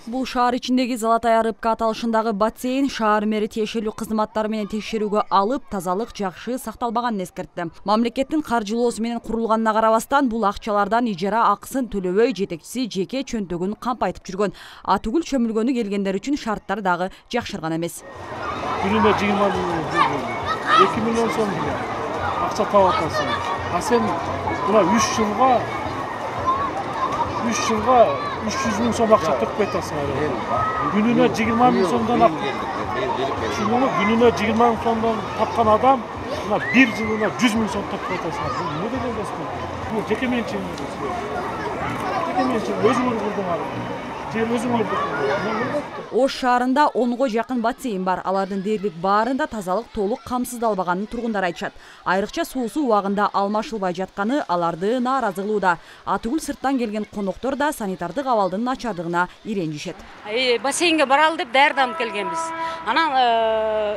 Бул шаар ичиндеги Золотая рыбка аталышындагы бассейн шаар мэри тиешелүү кызматтары менен текшерүүгө алып, тазалык жакшы сакталбаганын эскертти. Мамлекеттин каржылоосу менен курулганына карабастан, бул акчалардан ижара акысын төлөбөй жетекчиси жеке чөнтөгүн кампайтып жүргөн. Атүгүл чөмүлгөнү келгендер үчүн шарттар дагы жакшырган эмес. Күнүнө 2 миллион сом акча таап атасың. А сен мына 3 жылга 300 миң сом акча төкпөй атасың. Күнүнө 20 миң сомдон күнүнө 20 миң сомдон тапкан адам мына 1 жылына 100 миң сом төкпөй атасың. Бул эмне деген сөз? Бул жеке менчик. Өзүңөр курдуңар. Ош шаарында 10го жакын бассейн бар. Алардын дээрлик баарында тазалык толук камсыздалбаганын тургундар айтышат. Айрыкча суусу убагында алмашылбай жатканы аларды нааразылууда. Атүгүл сырттан келген коноктор да санитардык абалдын начардыгына иренжишет. Бассейнге баралы деп даярданып келгенбиз. Анан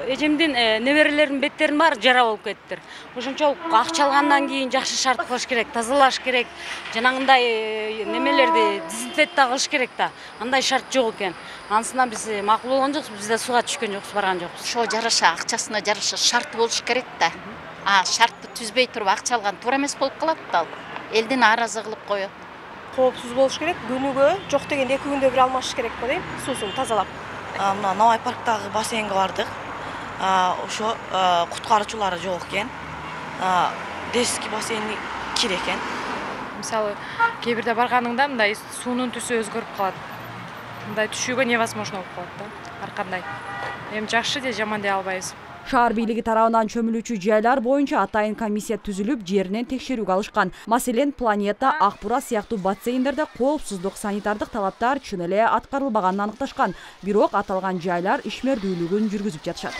эжемдин неберелердин беттерин баары жара болуп кетиптир. Ошончо акча алгандан кийин жакшы шарт кылыш керек, тазалаш керек. Жанагындай немелерди дезинфекция кылыш керек да. Андай шарт жок экен. Анысынан биз макул болгон жокпуз, биз да суга түшкөн жокпуз, барган жокпуз. Ошо жараша акчасына жараша шарты болуш керек да. Шартты түзбөй туруп акча алган туура эмес болуп калат да. Элди нааразы кылып коет. Коопсуз болуш керек. Күнүгө жок дегенде 2 күндө бир алмашыш керек го дейм, суусун тазалап. Мына Новай парктагы бассейнге бардык. Ошо куткаруучулар жок экен. Детский бассейн кир экен. Мисалы, кээ бирде барганыңда мындай суунун түсү өзгөрүп калат. Мындай түшүүгө невозможно болуп калат да. Ар кандай. Эми жакшы же жаман дей албайбыз. Шаар бийлиги тарабынан чөмүлүүчү жайлар боюнча атайын комиссия түзүлүп, жеринен текшерүүгө алышкан. Маселен, Планета, Акбура сыяктуу бассейндерде коопсуздук, санитардык талаптар чын эле аткарылбаганын аныкташкан. Бирок аталган жайлар ишмердүүлүгүн жүргүзүп жатышат.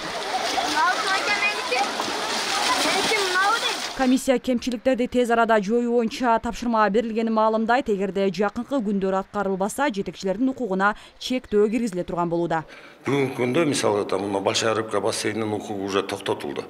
Комиссия кемчиликтерди тез арада жоюу боюнча тапшырма берилгенин маалымдайт. Эгерде жакынкы күндөр аткарылбаса, жетекчилердин укугуна чектөө киргизиле турган болууда. Бүгүнкү күндө мисалы Большая рыбка бассейнинин укугу уже токтотулду.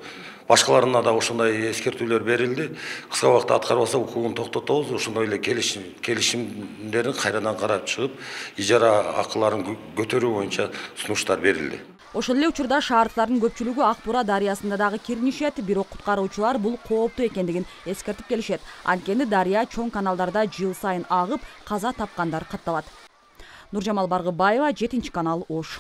Башкаларына да ошондой эскертүүлөр берилди. Кыска убакытта аткарбаса укугун токтотобуз. Ошондой эле келишимдерин кайрадан карап чыгып, ижара акыларын көтөрүү боюнча сунуштар берилди. Ошол эле учурда шаардыктардын көпчүлүгү Акбура дарыясында дагы киринишет, бирок куткаруучулар бул кооптуу экендигин эскертип келишет. Анткени дарыя чоң каналдарда жыл сайын агып, каза тапкандар катталат. Нуржамал Баргыбаева, 7 канал, Ош.